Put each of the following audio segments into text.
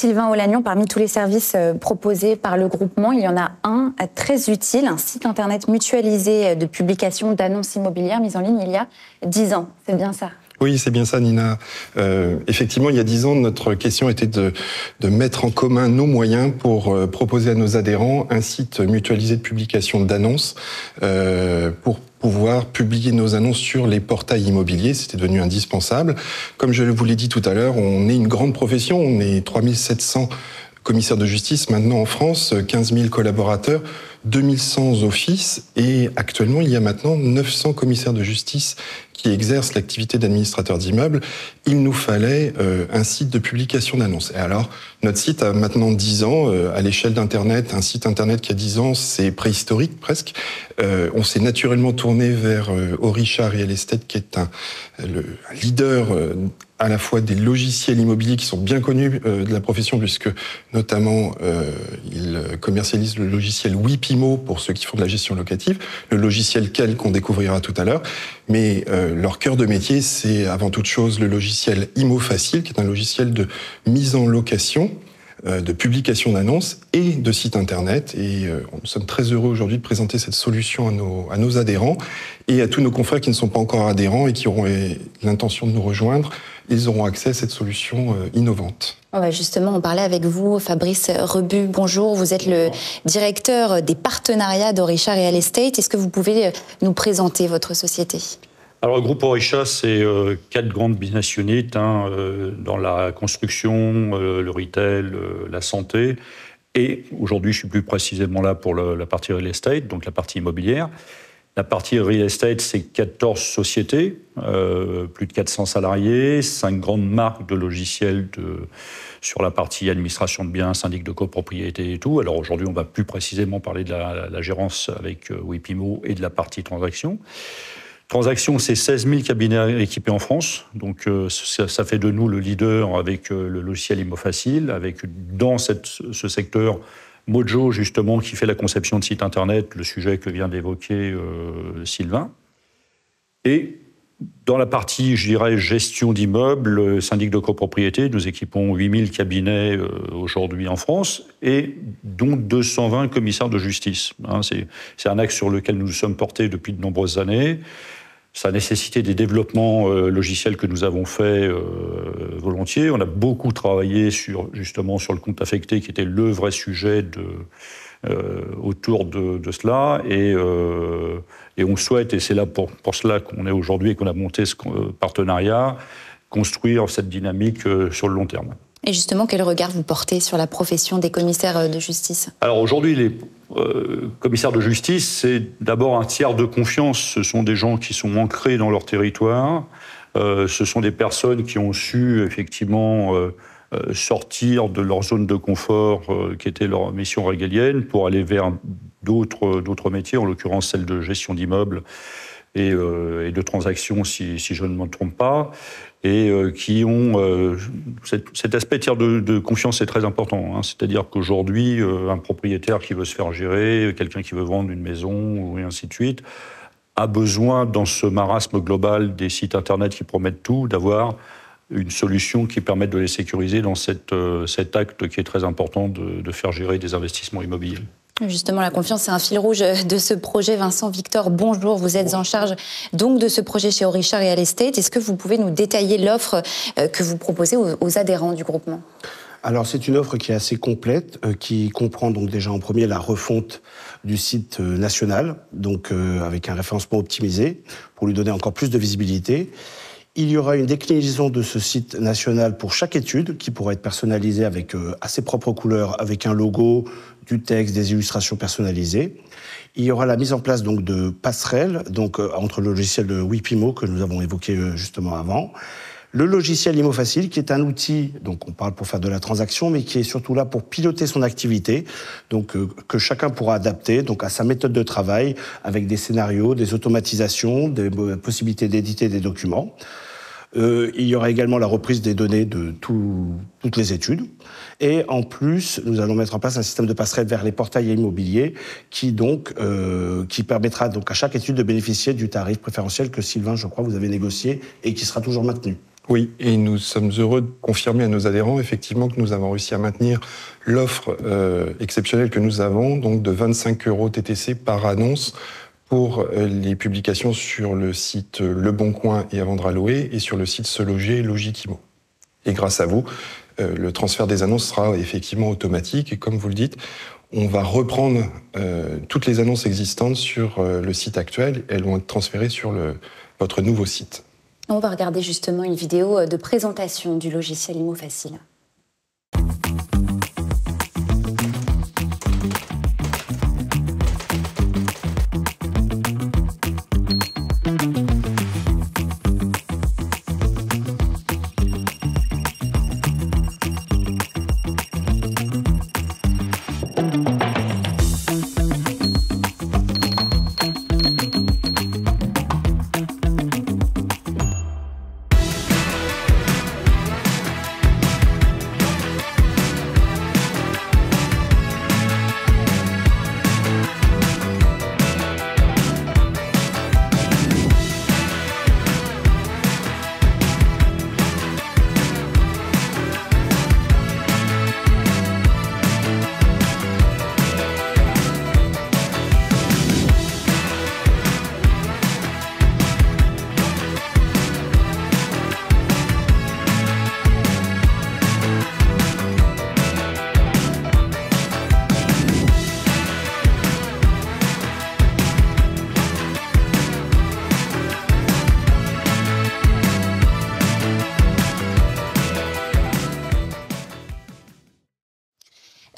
Sylvain Olagnon, parmi tous les services proposés par le groupement, il y en a un très utile, un site internet mutualisé de publication d'annonces immobilières mis en ligne il y a 10 ans. C'est bien ça ? Oui, c'est bien ça, Nina. Effectivement, il y a 10 ans, notre question était de mettre en commun nos moyens pour proposer à nos adhérents un site mutualisé de publication d'annonces pour pouvoir publier nos annonces sur les portails immobiliers. C'était devenu indispensable. Comme je vous l'ai dit tout à l'heure, on est une grande profession. On est 3700 commissaires de justice maintenant en France, 15 000 collaborateurs, 2100 offices et actuellement, il y a maintenant 900 commissaires de justice qui exercent l'activité d'administrateur d'immeubles. Il nous fallait un site de publication d'annonces. Et alors, notre site a maintenant 10 ans. À l'échelle d'Internet, un site Internet qui a 10 ans, c'est préhistorique presque. On s'est naturellement tourné vers Orisha Real Estate, qui est un leader à la fois des logiciels immobiliers qui sont bien connus de la profession, puisque notamment ils commercialisent le logiciel Wipimo pour ceux qui font de la gestion locative, le logiciel Kel qu'on découvrira tout à l'heure. Mais leur cœur de métier, c'est avant toute chose le logiciel ImoFacile, qui est un logiciel de mise en location, de publication d'annonces et de sites internet. Et nous sommes très heureux aujourd'hui de présenter cette solution à nos adhérents et à tous nos confrères qui ne sont pas encore adhérents et qui auront l'intention de nous rejoindre. Ils auront accès à cette solution innovante. Justement, on parlait avec vous, Fabrice Rebu. Bonjour, vous êtes le directeur des partenariats d'Orisha Real Estate. Est-ce que vous pouvez nous présenter votre société ? Alors, le groupe Orisha, c'est 4 grandes business units dans la construction, le retail, la santé. Et aujourd'hui, je suis plus précisément là pour la partie real estate, donc la partie immobilière. La partie real estate, c'est 14 sociétés, plus de 400 salariés, 5 grandes marques de logiciels sur la partie administration de biens, syndic de copropriété et tout. Alors aujourd'hui, on va plus précisément parler de la gérance avec Wipimo et de la partie transaction. Transaction, c'est 16 000 cabinets équipés en France. Donc ça fait de nous le leader avec le logiciel ImoFacile, avec dans ce secteur Mojo, justement, qui fait la conception de sites Internet, le sujet que vient d'évoquer Sylvain. Et dans la partie, je dirais, gestion d'immeubles, syndic de copropriété, nous équipons 8000 cabinets aujourd'hui en France, et dont 220 commissaires de justice. C'est un axe sur lequel nous nous sommes portés depuis de nombreuses années. Ça a nécessité des développements logiciels que nous avons faits volontiers. On a beaucoup travaillé justement sur le compte affecté, qui était le vrai sujet autour de cela. Et on souhaite, et c'est là pour cela qu'on est aujourd'hui et qu'on a monté ce partenariat, construire cette dynamique sur le long terme. Et justement, quel regard vous portez sur la profession des commissaires de justice ? Alors aujourd'hui, les commissaires de justice, c'est d'abord un tiers de confiance. Ce sont des gens qui sont ancrés dans leur territoire. Ce sont des personnes qui ont su effectivement sortir de leur zone de confort, qui était leur mission régalienne, pour aller vers d'autres métiers, en l'occurrence celle de gestion d'immeubles et de transactions, si je ne me trompe pas, et qui ont cet aspect tiers de confiance est très important. C'est-à-dire qu'aujourd'hui, un propriétaire qui veut se faire gérer, quelqu'un qui veut vendre une maison, et ainsi de suite, a besoin, dans ce marasme global des sites Internet qui promettent tout, d'avoir une solution qui permette de les sécuriser dans cet acte qui est très important de faire gérer des investissements immobiliers. Justement, la confiance, c'est un fil rouge de ce projet. Vincent Victor, bonjour. Vous êtes en charge donc de ce projet chez Orisha Real Estate. Est-ce que vous pouvez nous détailler l'offre que vous proposez aux adhérents du groupement ? Alors, c'est une offre qui est assez complète, qui comprend donc déjà en premier la refonte du site national, donc avec un référencement optimisé pour lui donner encore plus de visibilité. Il y aura une déclinaison de ce site national pour chaque étude qui pourra être personnalisée avec à ses propres couleurs, avec un logo, du texte, des illustrations personnalisées. Il y aura la mise en place donc de passerelles donc entre le logiciel de Wipimo que nous avons évoqué justement avant, le logiciel ImoFacile qui est un outil, donc on parle pour faire de la transaction, mais qui est surtout là pour piloter son activité, donc que chacun pourra adapter donc à sa méthode de travail avec des scénarios, des automatisations, des possibilités d'éditer des documents. Il y aura également la reprise des données de toutes les études. Et en plus, nous allons mettre en place un système de passerelle vers les portails immobiliers qui permettra donc à chaque étude de bénéficier du tarif préférentiel que Sylvain, je crois, vous avez négocié et qui sera toujours maintenu. Oui, et nous sommes heureux de confirmer à nos adhérents effectivement que nous avons réussi à maintenir l'offre exceptionnelle que nous avons, donc de 25 € TTC par annonce pour les publications sur le site Le Bon Coin et À Vendre à Louer et sur le site Se Loger Logikimo. Et grâce à vous, le transfert des annonces sera effectivement automatique et comme vous le dites, on va reprendre toutes les annonces existantes sur le site actuel et elles vont être transférées sur votre nouveau site. On va regarder justement une vidéo de présentation du logiciel Imo Facile.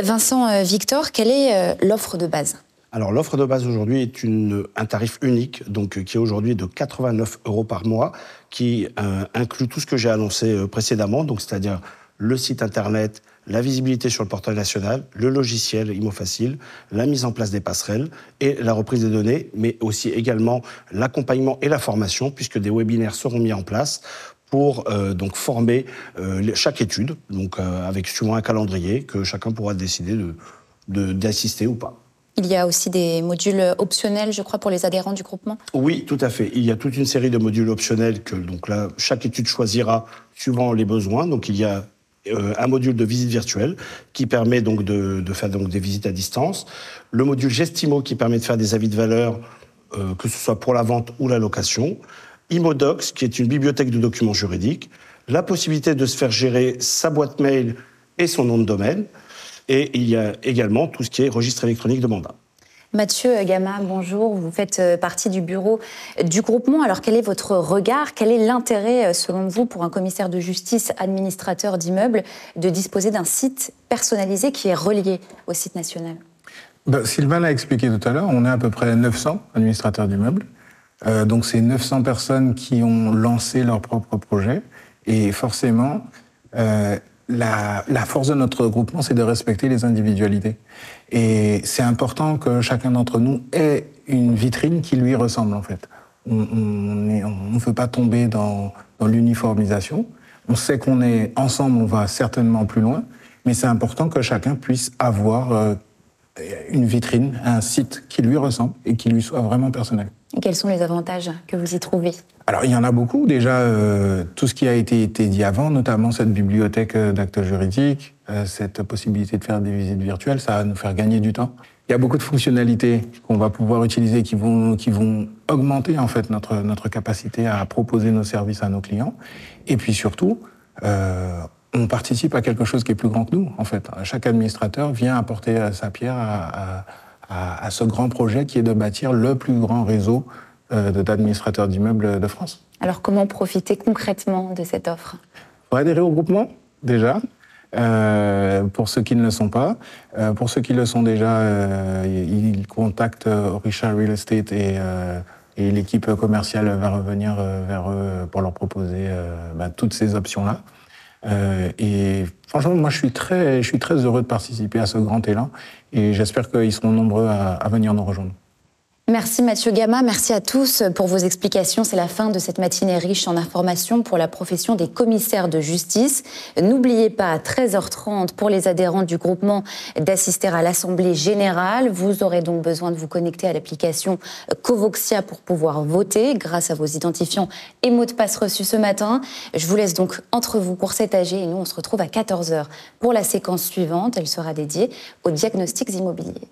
Vincent Victor, quelle est l'offre de base ? Alors l'offre de base aujourd'hui est un tarif unique, donc qui est aujourd'hui de 89 € par mois, qui inclut tout ce que j'ai annoncé précédemment, donc c'est-à-dire le site internet, la visibilité sur le portail national, le logiciel Imo Facile, la mise en place des passerelles et la reprise des données, mais aussi également l'accompagnement et la formation, puisque des webinaires seront mis en place pour donc former chaque étude, donc avec souvent un calendrier que chacun pourra décider d'assister ou pas. Il y a aussi des modules optionnels, je crois, pour les adhérents du groupement ? Oui, tout à fait. Il y a toute une série de modules optionnels que donc là, chaque étude choisira suivant les besoins. Donc il y a un module de visite virtuelle qui permet donc de faire donc des visites à distance. Le module Gestimo qui permet de faire des avis de valeur, que ce soit pour la vente ou la location. Imodocs, qui est une bibliothèque de documents juridiques, la possibilité de se faire gérer sa boîte mail et son nom de domaine, et il y a également tout ce qui est registre électronique de mandat. Mathieu Gama, bonjour, vous faites partie du bureau du groupement. Alors quel est votre regard ? Quel est l'intérêt, selon vous, pour un commissaire de justice, administrateur d'immeubles, de disposer d'un site personnalisé qui est relié au site national ? Sylvain l'a expliqué tout à l'heure, on est à peu près 900 administrateurs d'immeubles. Donc c'est 900 personnes qui ont lancé leur propre projet. Et forcément, la force de notre groupement, c'est de respecter les individualités. Et c'est important que chacun d'entre nous ait une vitrine qui lui ressemble, en fait. On ne veut pas tomber dans l'uniformisation. On sait qu'on est ensemble, on va certainement plus loin. Mais c'est important que chacun puisse avoir une vitrine, un site qui lui ressemble et qui lui soit vraiment personnel. Et quels sont les avantages que vous y trouvez ? Alors, il y en a beaucoup. Déjà, tout ce qui a été dit avant, notamment cette bibliothèque d'actes juridiques, cette possibilité de faire des visites virtuelles, ça va nous faire gagner du temps. Il y a beaucoup de fonctionnalités qu'on va pouvoir utiliser qui vont augmenter en fait notre capacité à proposer nos services à nos clients. Et puis surtout, on participe à quelque chose qui est plus grand que nous, en fait. Chaque administrateur vient apporter sa pierre à ce grand projet qui est de bâtir le plus grand réseau d'administrateurs d'immeubles de France. Alors comment profiter concrètement de cette offre ? Pour adhérer au groupement, déjà, pour ceux qui ne le sont pas. Pour ceux qui le sont déjà, ils contactent Orisha Real Estate et l'équipe commerciale va revenir vers eux pour leur proposer toutes ces options-là. Et franchement, moi, je suis très heureux de participer à ce grand élan et j'espère qu'ils seront nombreux à venir nous rejoindre. Merci Mathieu Gama, merci à tous pour vos explications. C'est la fin de cette matinée riche en informations pour la profession des commissaires de justice. N'oubliez pas, à 13h30, pour les adhérents du groupement, d'assister à l'Assemblée générale. Vous aurez donc besoin de vous connecter à l'application Covoxia pour pouvoir voter grâce à vos identifiants et mots de passe reçus ce matin. Je vous laisse donc entre vous pour cet AG et nous on se retrouve à 14h pour la séquence suivante. Elle sera dédiée aux diagnostics immobiliers.